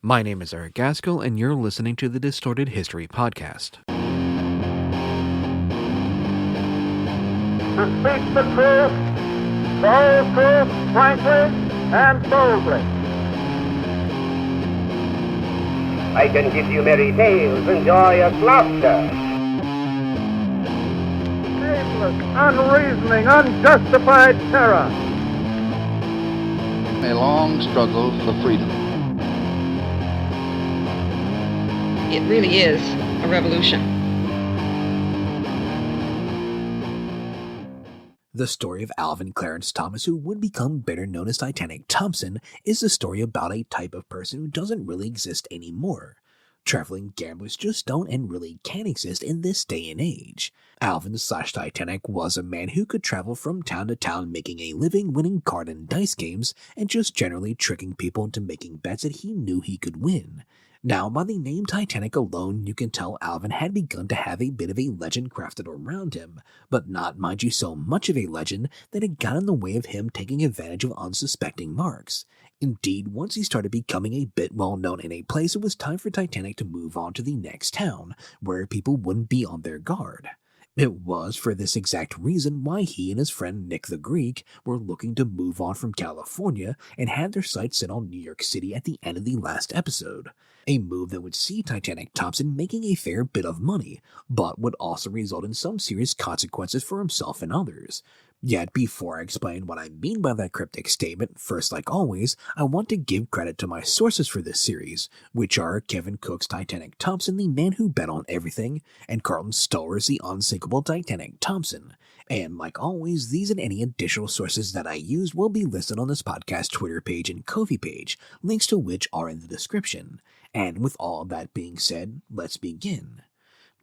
My name is Eric Gaskell, and you're listening to the Distorted History Podcast. To speak the truth, the whole truth, frankly and boldly. I can give you merry tales and joyous laughter. Shameless, unreasoning, unjustified terror. A long struggle for freedom. It really is a revolution. The story of Alvin Clarence Thomas, who would become better known as Titanic Thompson, is the story about a type of person who doesn't really exist anymore. Traveling gamblers just don't and really can't exist in this day and age. Alvin/Titanic was a man who could travel from town to town making a living winning card and dice games and just generally tricking people into making bets that he knew he could win. Now, by the name Titanic alone, you can tell Alvin had begun to have a bit of a legend crafted around him, but not, mind you, so much of a legend that it got in the way of him taking advantage of unsuspecting marks. Indeed, once he started becoming a bit well known in a place, it was time for Titanic to move on to the next town, where people wouldn't be on their guard. It was for this exact reason why he and his friend Nick the Greek were looking to move on from California and had their sights set on New York City at the end of the last episode. A move that would see Titanic Thompson making a fair bit of money, but would also result in some serious consequences for himself and others. Yet, before I explain what I mean by that cryptic statement, first, like always, I want to give credit to my sources for this series, which are Kevin Cook's Titanic Thompson, the man who bet on everything, and Carlton Stoller's The Unsinkable Titanic Thompson. And like always, these and any additional sources that I use will be listed on this podcast Twitter page and Ko-fi page, links to which are in the description. And with all that being said, let's begin.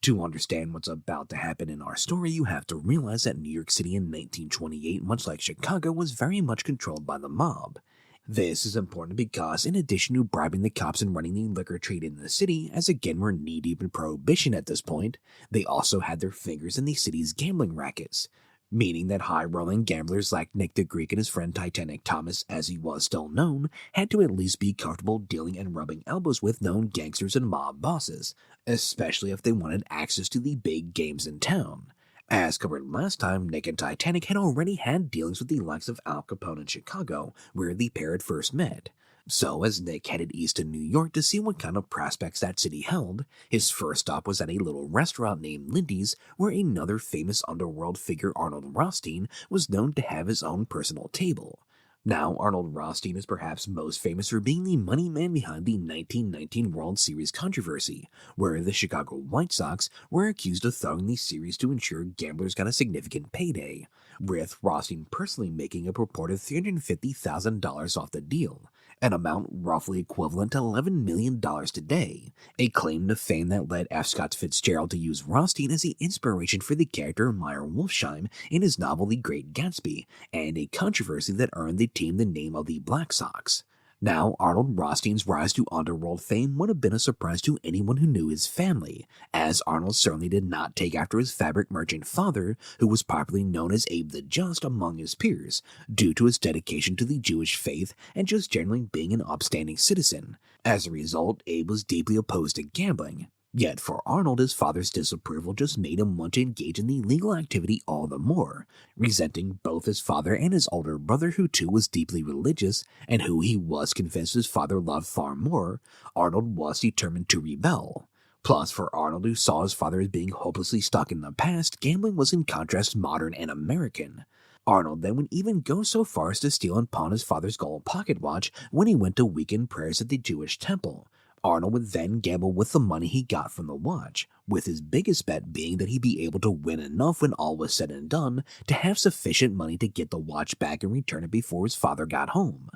To understand what's about to happen in our story, you have to realize that New York City in 1928, much like Chicago, was very much controlled by the mob. This is important because, in addition to bribing the cops and running the liquor trade in the city, as again we're knee-deep in prohibition at this point, they also had their fingers in the city's gambling rackets. Meaning that high-rolling gamblers like Nick the Greek and his friend Titanic Thomas, as he was still known, had to at least be comfortable dealing and rubbing elbows with known gangsters and mob bosses, especially if they wanted access to the big games in town. As covered last time, Nick and Titanic had already had dealings with the likes of Al Capone in Chicago, where the pair had first met. So, as Nick headed east to New York to see what kind of prospects that city held, his first stop was at a little restaurant named Lindy's, where another famous underworld figure, Arnold Rothstein, was known to have his own personal table. Now, Arnold Rothstein is perhaps most famous for being the money man behind the 1919 World Series controversy, where the Chicago White Sox were accused of throwing the series to ensure gamblers got a significant payday, with Rothstein personally making a purported $350,000 off the deal, an amount roughly equivalent to $11 million today, a claim to fame that led F. Scott Fitzgerald to use Rothstein as the inspiration for the character Meyer Wolfsheim in his novel The Great Gatsby, and a controversy that earned the team the name of the Black Sox. Now, Arnold Rothstein's rise to underworld fame would have been a surprise to anyone who knew his family, as Arnold certainly did not take after his fabric merchant father, who was popularly known as Abe the Just among his peers, due to his dedication to the Jewish faith and just generally being an upstanding citizen. As a result, Abe was deeply opposed to gambling. Yet for Arnold, his father's disapproval just made him want to engage in the legal activity all the more, resenting both his father and his older brother, who too was deeply religious, and who he was convinced his father loved far more. Arnold was determined to rebel. Plus, for Arnold, who saw his father as being hopelessly stuck in the past, gambling was in contrast modern and American. Arnold then would even go so far as to steal and pawn his father's gold pocket watch when he went to weekend prayers at the Jewish temple. Arnold would then gamble with the money he got from the watch, with his biggest bet being that he'd be able to win enough when all was said and done to have sufficient money to get the watch back and return it before his father got home.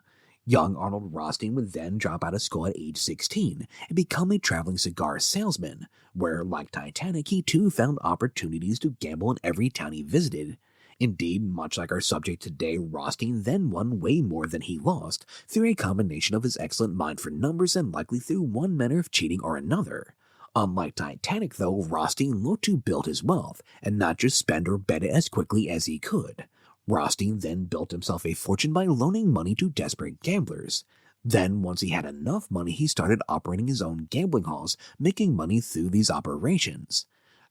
Young Arnold Rothstein would then drop out of school at age 16 and become a traveling cigar salesman, where, like Titanic, he too found opportunities to gamble in every town he visited. Indeed, much like our subject today, Rothstein then won way more than he lost, through a combination of his excellent mind for numbers and likely through one manner of cheating or another. Unlike Titanic, though, Rothstein looked to build his wealth, and not just spend or bet it as quickly as he could. Rothstein then built himself a fortune by loaning money to desperate gamblers. Then, once he had enough money, he started operating his own gambling halls, making money through these operations.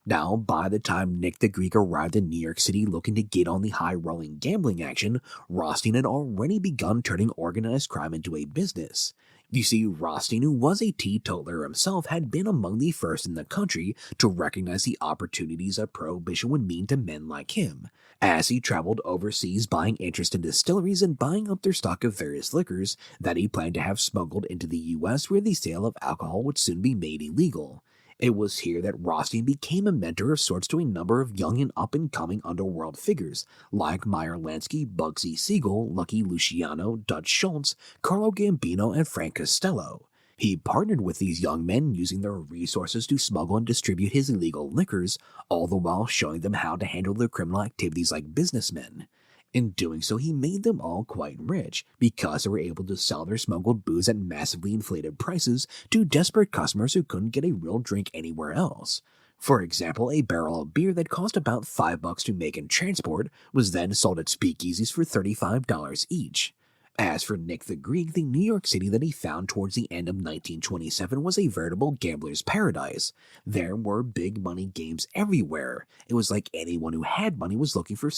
Now, by the time Nick the Greek arrived in New York City looking to get on the high-rolling gambling action, Rothstein had already begun turning organized crime into a business. You see, Rothstein, who was a teetotaler himself, had been among the first in the country to recognize the opportunities that prohibition would mean to men like him, as he traveled overseas buying interest in distilleries and buying up their stock of various liquors that he planned to have smuggled into the U.S., where the sale of alcohol would soon be made illegal. It was here that Rothstein became a mentor of sorts to a number of young and up-and-coming underworld figures, like Meyer Lansky, Bugsy Siegel, Lucky Luciano, Dutch Schultz, Carlo Gambino, and Frank Costello. He partnered with these young men using their resources to smuggle and distribute his illegal liquors, all the while showing them how to handle their criminal activities like businessmen. In doing so, he made them all quite rich, because they were able to sell their smuggled booze at massively inflated prices to desperate customers who couldn't get a real drink anywhere else. For example, a barrel of beer that cost about $5 to make and transport was then sold at speakeasies for $35 each. As for Nick the Greek, the New York City that he found towards the end of 1927 was a veritable gambler's paradise. There were big money games everywhere. It was like anyone who had money was looking for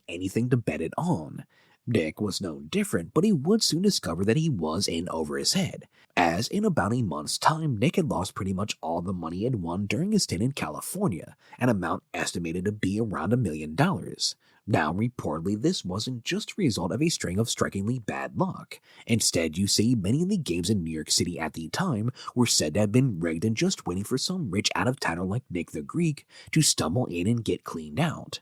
anything to bet it on. Nick was no different, but he would soon discover that he was in over his head, as in about a month's time, Nick had lost pretty much all the money he had won during his stint in California, an amount estimated to be around $1 million. Now, reportedly, this wasn't just a result of a string of strikingly bad luck. Instead, you see, many of the games in New York City at the time were said to have been rigged and just waiting for some rich out-of-towner like Nick the Greek to stumble in and get cleaned out.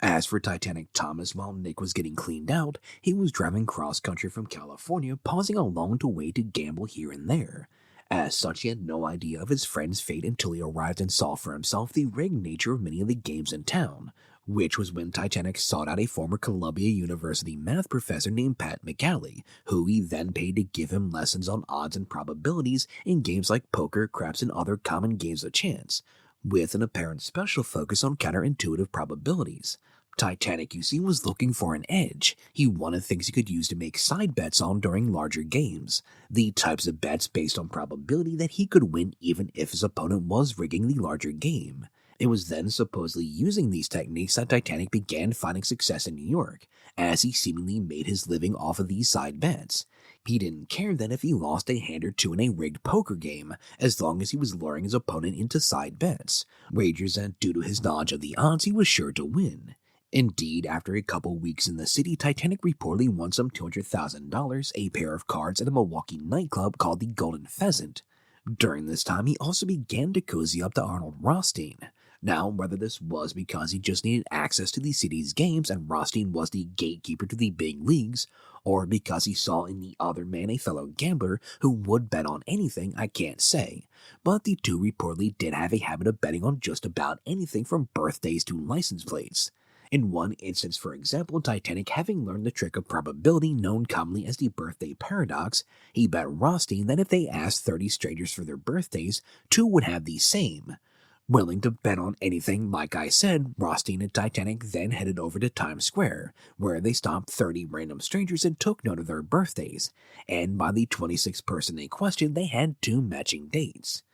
As for Titanic Thomas, while Nick was getting cleaned out, he was driving cross-country from California, pausing along to wait to gamble here and there. As such, he had no idea of his friend's fate until he arrived and saw for himself the rigged nature of many of the games in town, which was when Titanic sought out a former Columbia University math professor named Pat McGalley, who he then paid to give him lessons on odds and probabilities in games like poker, craps, and other common games of chance, with an apparent special focus on counterintuitive probabilities. Titanic, you see, was looking for an edge. He wanted things he could use to make side bets on during larger games, the types of bets based on probability that he could win even if his opponent was rigging the larger game. It was then supposedly using these techniques that Titanic began finding success in New York, as he seemingly made his living off of these side bets. He didn't care then if he lost a hand or two in a rigged poker game, as long as he was luring his opponent into side bets, wagers that, due to his knowledge of the odds, he was sure to win. Indeed, after a couple weeks in the city, Titanic reportedly won some $200,000, a pair of cards at a Milwaukee nightclub called the Golden Pheasant. During this time, he also began to cozy up to Arnold Rothstein. Now, whether this was because he just needed access to the city's games and Rothstein was the gatekeeper to the big leagues, or because he saw in the other man a fellow gambler who would bet on anything, I can't say. But the two reportedly did have a habit of betting on just about anything from birthdays to license plates. In one instance, for example, Titanic, having learned the trick of probability known commonly as the birthday paradox, he bet Rothstein that if they asked 30 strangers for their birthdays, 2 would have the same. Willing to bet on anything, like I said, Rothstein and Titanic then headed over to Times Square, where they stopped 30 random strangers and took note of their birthdays, and by the 26th person they questioned, they had 2 matching dates.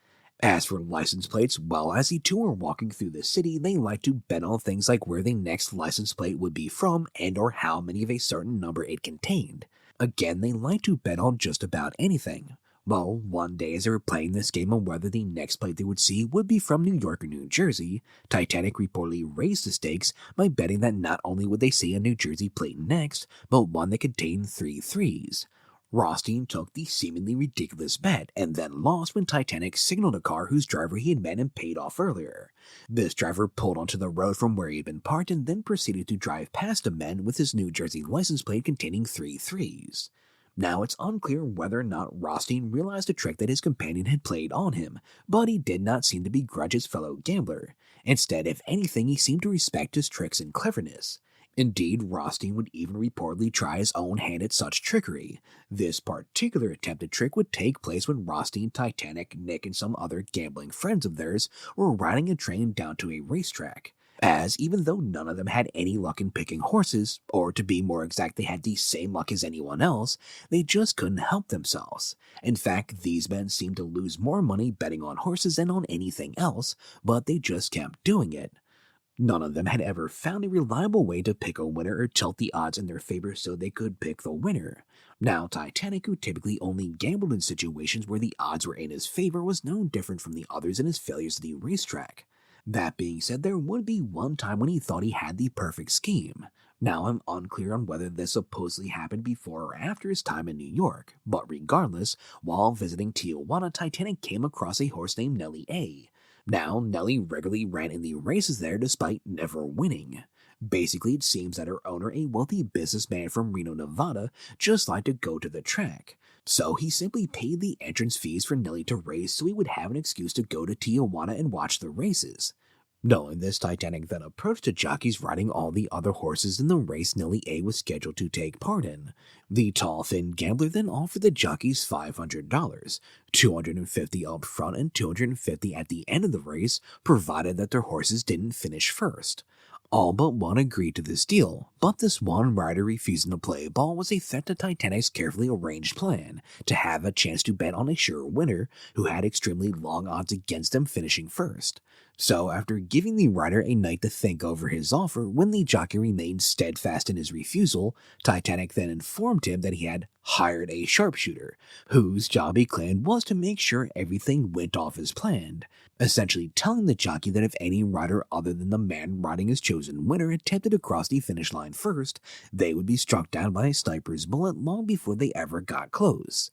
As for license plates, well, as the two were walking through the city, they liked to bet on things like where the next license plate would be from and or how many of a certain number it contained. Again, they liked to bet on just about anything. Well, one day as they were playing this game on whether the next plate they would see would be from New York or New Jersey, Titanic reportedly raised the stakes by betting that not only would they see a New Jersey plate next, but one that contained 3 threes. Rothstein took the seemingly ridiculous bet and then lost when Titanic signaled a car whose driver he had met and paid off earlier. This driver pulled onto the road from where he had been parked and then proceeded to drive past a man with his New Jersey license plate containing 3 threes. Now, it's unclear whether or not Rothstein realized the trick that his companion had played on him, but he did not seem to begrudge his fellow gambler. Instead, if anything, he seemed to respect his tricks and cleverness. Indeed, Rothstein would even reportedly try his own hand at such trickery. This particular attempted trick would take place when Rothstein, Titanic, Nick, and some other gambling friends of theirs were riding a train down to a racetrack. as even though none of them had any luck in picking horses, or to be more exact, they had the same luck as anyone else, they just couldn't help themselves. In fact, these men seemed to lose more money betting on horses than on anything else, but they just kept doing it. None of them had ever found a reliable way to pick a winner or tilt the odds in their favor so they could pick the winner. Now, Titanic, who typically only gambled in situations where the odds were in his favor, was no different from the others in his failures at the racetrack. That being said, there would be one time when he thought he had the perfect scheme. Now, I'm unclear on whether this supposedly happened before or after his time in New York, but regardless, while visiting Tijuana, Titanic came across a horse named Nellie A. Now, Nellie regularly ran in the races there despite never winning. Basically, it seems that her owner, a wealthy businessman from Reno, Nevada, just liked to go to the track. So he simply paid the entrance fees for Nellie to race so he would have an excuse to go to Tijuana and watch the races. Knowing this, Titanic then approached the jockeys riding all the other horses in the race Nellie A was scheduled to take part in. The tall, thin gambler then offered the jockeys $500, $250 up front and $250 at the end of the race, provided that their horses didn't finish first. All but one agreed to this deal, but this one rider refusing to play ball was a threat to Titanic's carefully arranged plan to have a chance to bet on a sure winner who had extremely long odds against them finishing first. So after giving the rider a night to think over his offer, when the jockey remained steadfast in his refusal, Titanic then informed him that he had hired a sharpshooter, whose job he claimed was to make sure everything went off as planned, essentially telling the jockey that if any rider other than the man riding his chosen winner attempted to cross the finish line first, they would be struck down by a sniper's bullet long before they ever got close.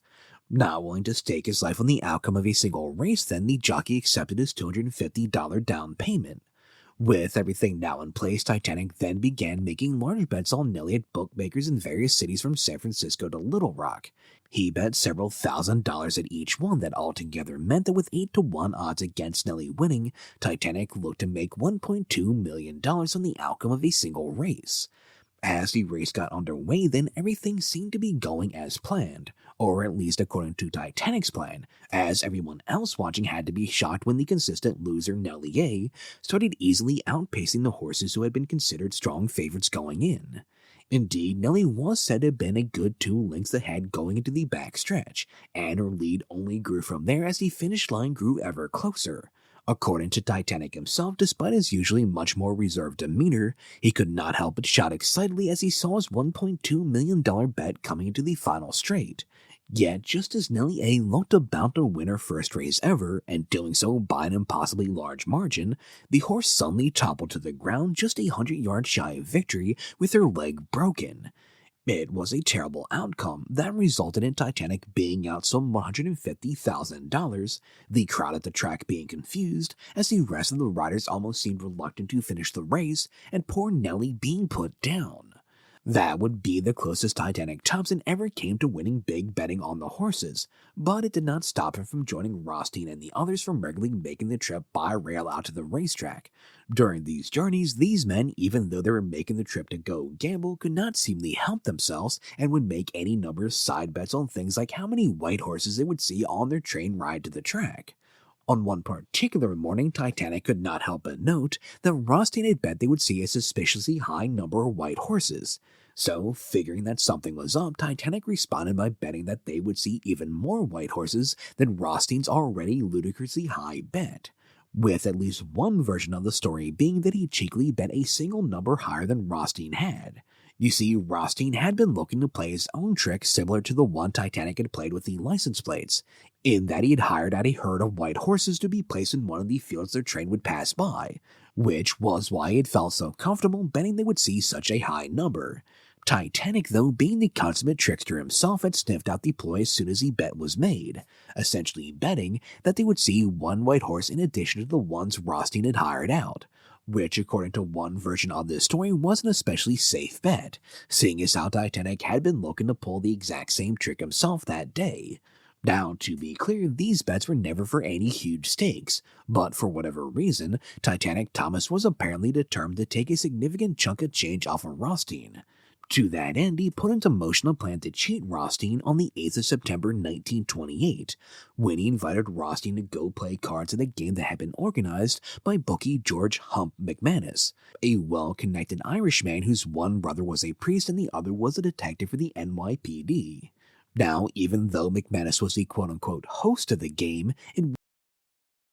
Not willing to stake his life on the outcome of a single race, then the jockey accepted his $250 down payment. With everything now in place, Titanic then began making large bets on Nellie at bookmakers in various cities from San Francisco to Little Rock. He bet several $1,000s at each one that altogether meant that with 8-to-1 odds against Nellie winning, Titanic looked to make $1.2 million on the outcome of a single race. As the race got underway, then everything seemed to be going as planned, or at least according to Titanic's plan, as everyone else watching had to be shocked when the consistent loser Nellie A started easily outpacing the horses who had been considered strong favorites going in. Indeed, Nellie was said to have been a good 2 lengths ahead going into the back stretch, and her lead only grew from there as the finish line grew ever closer. According to Titanic himself, despite his usually much more reserved demeanor, he could not help but shout excitedly as he saw his $1.2 million bet coming into the final straight. Yet, just as Nellie A looked about to win her first race ever, and doing so by an impossibly large margin, the horse suddenly toppled to the ground just 100 yards shy of victory with her leg broken. It was a terrible outcome that resulted in Titanic being out some $150,000, the crowd at the track being confused, as the rest of the riders almost seemed reluctant to finish the race, and poor Nellie being put down. That would be the closest Titanic Thompson ever came to winning big betting on the horses, but it did not stop him from joining Rothstein and the others from regularly making the trip by rail out to the racetrack. During these journeys, these men, even though they were making the trip to go gamble, could not seemingly help themselves and would make any number of side bets on things like how many white horses they would see on their train ride to the track. On one particular morning, Titanic could not help but note that Rothstein had bet they would see a suspiciously high number of white horses. So, figuring that something was up, Titanic responded by betting that they would see even more white horses than Rothstein's already ludicrously high bet, with at least one version of the story being that he cheekily bet a single number higher than Rothstein had. You see, Rothstein had been looking to play his own trick similar to the one Titanic had played with the license plates, in that he had hired out a herd of white horses to be placed in one of the fields their train would pass by, which was why he had felt so comfortable betting they would see such a high number. Titanic, though, being the consummate trickster himself, had sniffed out the ploy as soon as the bet was made, essentially betting that they would see one white horse in addition to the ones Rothstein had hired out, which, according to one version of this story, was an especially safe bet, seeing as how Titanic had been looking to pull the exact same trick himself that day. Now, to be clear, these bets were never for any huge stakes, but for whatever reason, Titanic Thomas was apparently determined to take a significant chunk of change off of Rothstein. To that end, he put into motion a plan to cheat Rothstein on the 8th of September 1928, when he invited Rothstein to go play cards at a game that had been organized by bookie George "Hump" McManus, a well-connected Irishman whose one brother was a priest and the other was a detective for the NYPD. Now, even though McManus was the quote-unquote host of the game, it